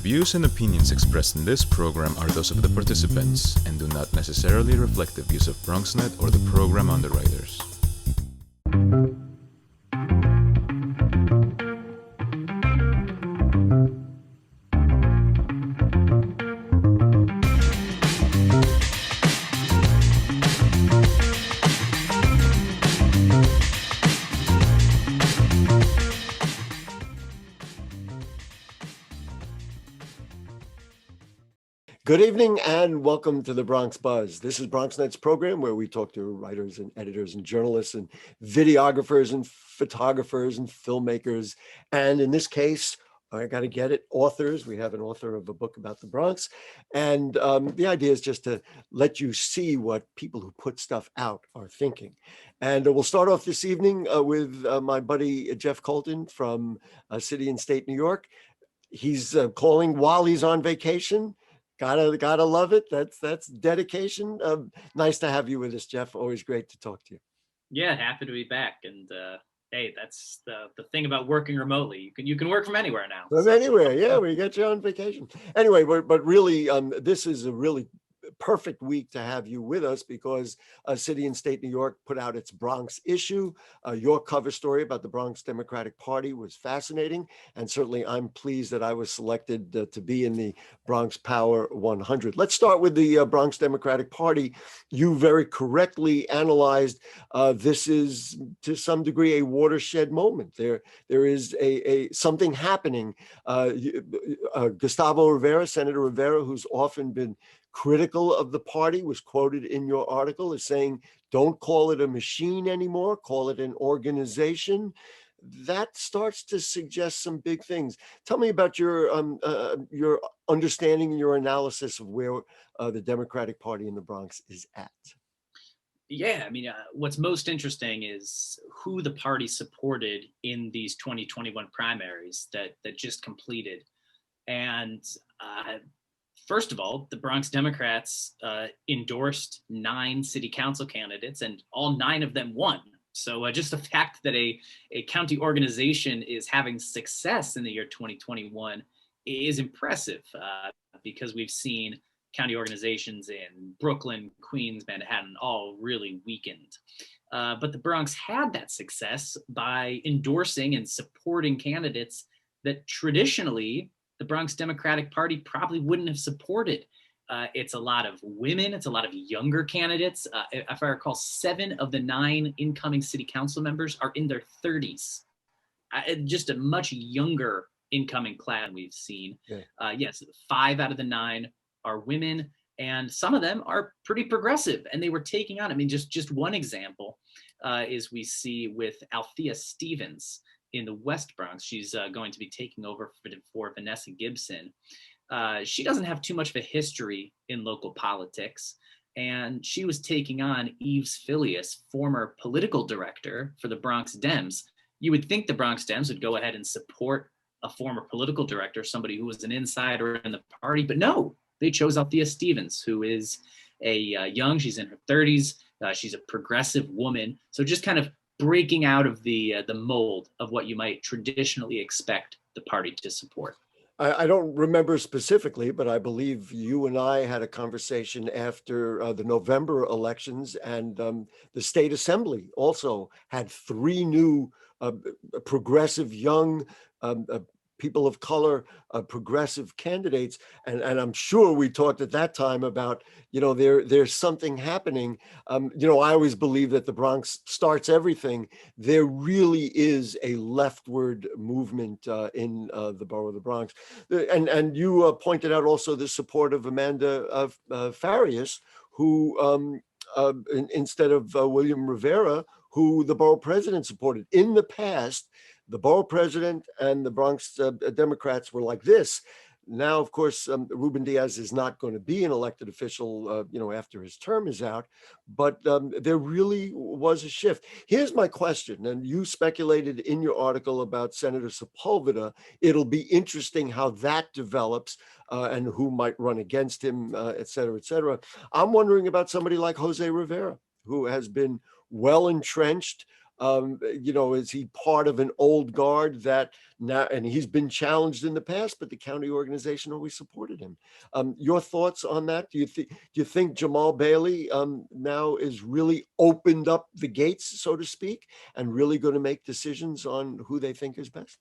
views and opinions expressed in this program are those of the participants and do not necessarily reflect the views of BronxNet or the program underwriters. Good evening and welcome to the Bronx Buzz. This is BronxNet's program where we talk to writers and editors and journalists and videographers and photographers and filmmakers. And in this case, I got to get it, authors. We have an author of a book about the Bronx. And the idea is just to let you see what people who put stuff out are thinking. And we'll start off this evening with my buddy Jeff Coltin from City and State, New York. He's calling while he's on vacation. Gotta love it. That's dedication. Nice to have you with us, Jeff. Always great to talk to you. Yeah, happy to be back. And hey, that's the thing about working remotely. You can work from anywhere now. From anywhere, yeah. We got you on vacation. Anyway, but really, this is a really perfect week to have you with us because City and State New York put out its Bronx issue. Your cover story about the Bronx Democratic Party was fascinating, and certainly I'm pleased that I was selected to be in the Bronx Power 100. Let's start with the Bronx Democratic Party. You very correctly analyzed this is to some degree a watershed moment. There is a something happening. Gustavo Rivera, Senator Rivera, who's often been critical of the party, was quoted in your article as saying, don't call it a machine anymore, call it an organization. That starts to suggest some big things. Tell me about your understanding and your analysis of where the Democratic Party in the Bronx is at. Yeah, I mean, what's most interesting is who the party supported in these 2021 primaries that just completed. And first of all, the Bronx Democrats endorsed 9 city council candidates, and all 9 of them won. So just the fact that a county organization is having success in the year 2021 is impressive because we've seen county organizations in Brooklyn, Queens, Manhattan all really weakened. But the Bronx had that success by endorsing and supporting candidates that traditionally the Bronx Democratic Party probably wouldn't have supported. It's a lot of women. It's a lot of younger candidates. If I recall, 7 of the 9 incoming city council members are in their 30s. Just a much younger incoming class we've seen. Yeah. Yes, 5 out of the 9 are women, and some of them are pretty progressive, and they were taking on, I mean, just one example is we see with Althea Stevens in the West Bronx. She's going to be taking over for Vanessa Gibson. She doesn't have too much of a history in local politics, and she was taking on Yves Phileas, former political director for the Bronx Dems. You would think the Bronx Dems would go ahead and support a former political director, somebody who was an insider in the party, but no, they chose Althea Stevens, who is she's in her 30s. She's a progressive woman. So just kind of breaking out of the mold of what you might traditionally expect the party to support. I don't remember specifically, but I believe you and I had a conversation after the November elections, and the state assembly also had 3 new progressive young people of color, progressive candidates. And I'm sure we talked at that time about, there's something happening. I always believe that the Bronx starts everything. There really is a leftward movement in the borough of the Bronx. And you pointed out also the support of Amanda Farias, who instead of William Rivera, who the borough president supported. In the past, the borough president and the Bronx Democrats were like this. Now, of course, Ruben Diaz is not going to be an elected official, after his term is out, but there really was a shift. Here's my question, and you speculated in your article about Senator Sepulveda. It'll be interesting how that develops and who might run against him, et cetera, et cetera. I'm wondering about somebody like Jose Rivera, who has been well entrenched, Is he part of an old guard that now, and he's been challenged in the past, but the county organization always supported him. Your thoughts on that? Do you think Jamal Bailey now is really opened up the gates, so to speak, and really going to make decisions on who they think is best?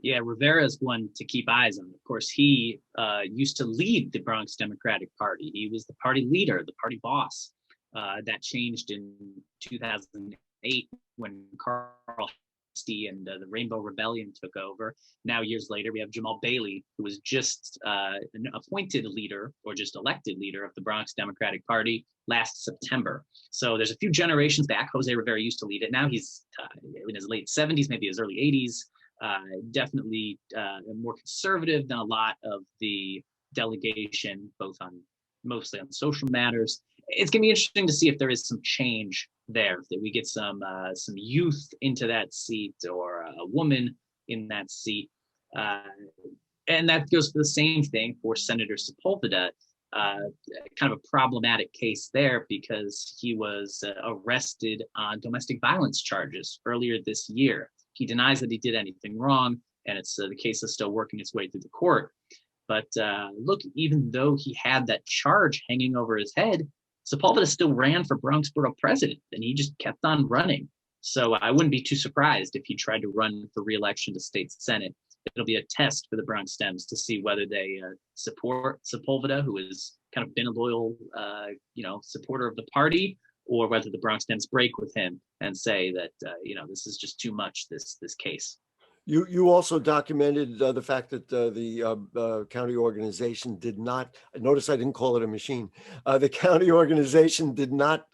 Yeah, Rivera's one to keep eyes on. Of course, he used to lead the Bronx Democratic Party. He was the party leader, the party boss. That changed in 2008 when Carl Hastie and the Rainbow Rebellion took over. Now, years later, we have Jamal Bailey, who was just an appointed leader or just elected leader of the Bronx Democratic Party last September. So there's a few generations back. Jose Rivera used to lead it. Now he's in his late 70s, maybe his early 80s. Definitely more conservative than a lot of the delegation, mostly on social matters. It's going to be interesting to see if there is some change there, that we get some youth into that seat or a woman in that seat. And that goes for the same thing for Senator Sepulveda. Kind of a problematic case there because he was arrested on domestic violence charges earlier this year. He denies that he did anything wrong, and it's the case is still working its way through the court. But look, even though he had that charge hanging over his head, Sepulveda still ran for Bronx Borough president, and he just kept on running. So I wouldn't be too surprised if he tried to run for re-election to state senate. It'll be a test for the Bronx Dems to see whether they support Sepulveda, who has kind of been a loyal, supporter of the party, or whether the Bronx Dems break with him and say that, this is just too much, this case. You also documented the fact that the county organization did not, notice I didn't call it a machine, the county organization did not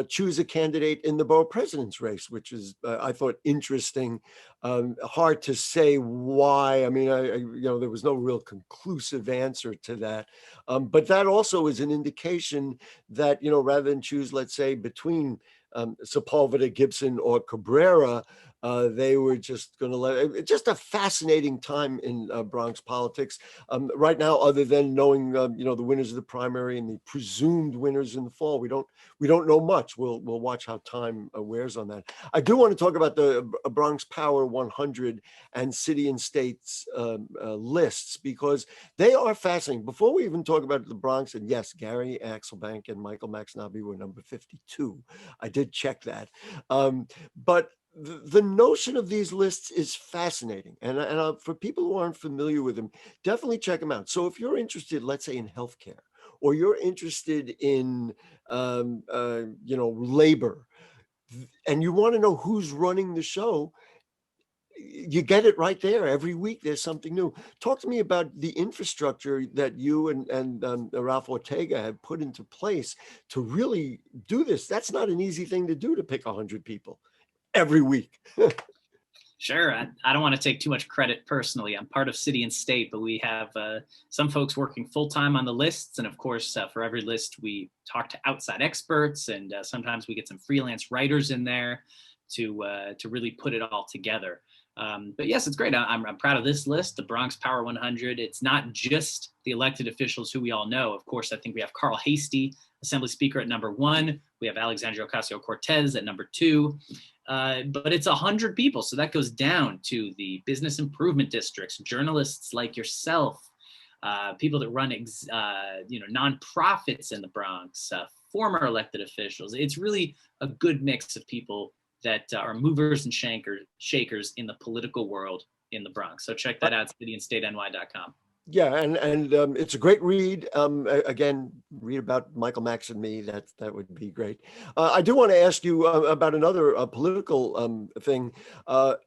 choose a candidate in the borough president's race, which is, I thought, interesting. Hard to say why. I mean, there was no real conclusive answer to that. But that also is an indication that, rather than choose, let's say, between Sepulveda, Gibson, or Cabrera, they were just going to let just a fascinating time in Bronx politics right now, other than knowing the winners of the primary and the presumed winners in the fall. We don't know much. We'll watch how time wears on that. I do want to talk about the Bronx Power 100 and city and states lists, because they are fascinating. Before we even talk about the Bronx, and yes, Gary Axelbank and Michael Maxnaby were number 52. I did check that, but the notion of these lists is fascinating, and for people who aren't familiar with them, definitely check them out. So if you're interested, let's say, in healthcare, or you're interested in labor, and you want to know who's running the show, you get it right there. Every week there's something new. Talk to me about the infrastructure that you and Ralph Ortega have put into place to really do this. That's not an easy thing to do, to pick 100 people every week. Sure. I don't want to take too much credit personally. I'm part of city and state, but we have some folks working full time on the lists. And of course, for every list, we talk to outside experts, and sometimes we get some freelance writers in there to really put it all together. But yes, it's great. I'm proud of this list, the Bronx Power 100. It's not just the elected officials who we all know. Of course, I think we have Carl Hastie, Assembly Speaker, at number 1. We have Alexandria Ocasio-Cortez at number 2. But it's 100 people. So that goes down to the business improvement districts, journalists like yourself, people that run nonprofits in the Bronx, former elected officials. It's really a good mix of people that are movers and shakers in the political world in the Bronx. So check that out, cityandstateny.com. Yeah, and it's a great read. Again, read about Michael Max and me. That would be great. I do want to ask you about another political thing.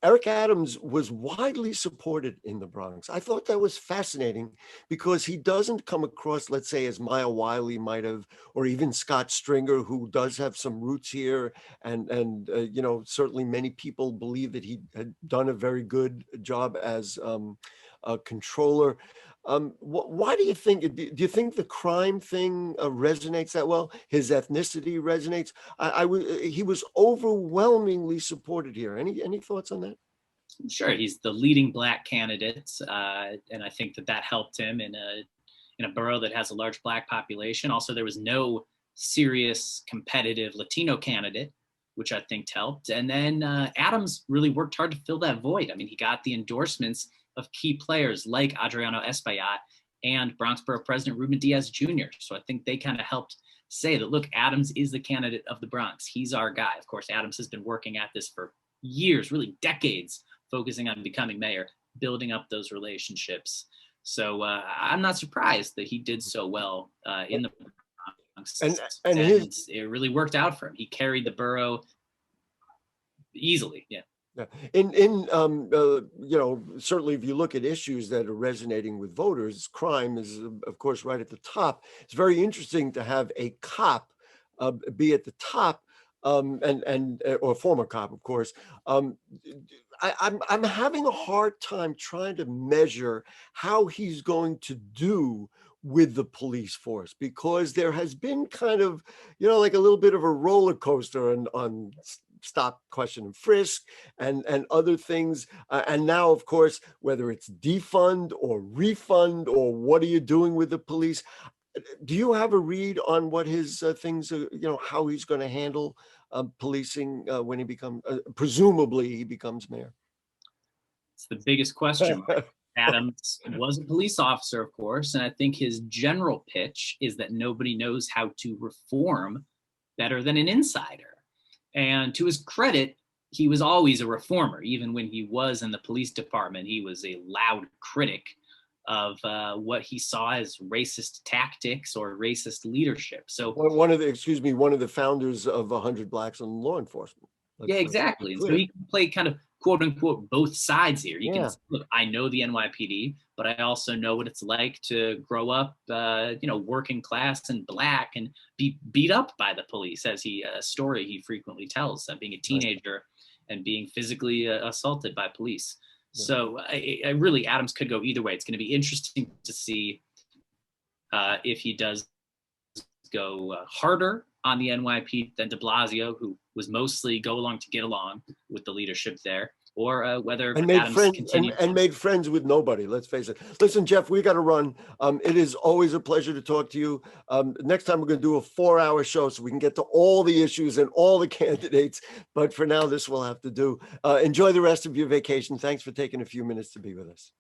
Eric Adams was widely supported in the Bronx. I thought that was fascinating because he doesn't come across, let's say, as Maya Wiley might have, or even Scott Stringer, who does have some roots here, and certainly many people believe that he had done a very good job as a controller. Why do you think? Do you think the crime thing resonates that well? His ethnicity resonates. He was overwhelmingly supported here. Any thoughts on that? Sure, he's the leading Black candidate, and I think that helped him in a borough that has a large Black population. Also, there was no serious competitive Latino candidate, which I think helped. And then Adams really worked hard to fill that void. I mean, he got the endorsements of key players like Adriano Espaillat and Bronx Borough President Ruben Diaz Jr. So I think they kind of helped say that, look, Adams is the candidate of the Bronx. He's our guy. Of course, Adams has been working at this for years, really decades, focusing on becoming mayor, building up those relationships. So I'm not surprised that he did so well in the Bronx. And it really worked out for him. He carried the borough easily. Yeah. Certainly if you look at issues that are resonating with voters, crime is, of course, right at the top. It's very interesting to have a cop be at the top, or a former cop, of course. I'm having a hard time trying to measure how he's going to do with the police force, because there has been kind of, like a little bit of a roller coaster on stop, question, and frisk, and other things. And now, of course, whether it's defund or refund, or what are you doing with the police? Do you have a read on what his things are, how he's going to handle policing when he becomes, presumably he becomes mayor? It's the biggest question. Adams was a police officer, of course, and I think his general pitch is that nobody knows how to reform better than an insider. And to his credit, he was always a reformer. Even when he was in the police department, he was a loud critic of what he saw as racist tactics or racist leadership. So one of the founders of 100 Blacks in Law Enforcement. Yeah, exactly. And so he can play kind of quote unquote both sides here. You can look, I know the NYPD, but I also know what it's like to grow up, working class and Black and be beat up by the police, as a story he frequently tells, being a teenager and being physically assaulted by police. Yeah. So I really, Adams could go either way. It's going to be interesting to see if he does go harder on the NYPD than de Blasio, who was mostly go along to get along with the leadership there, or whether Adams made friends with nobody. Let's face it. Listen, Jeff, we got to run. It is always a pleasure to talk to you. Next time we're going to do a 4-hour show so we can get to all the issues and all the candidates. But for now, this will have to do. Enjoy the rest of your vacation. Thanks for taking a few minutes to be with us.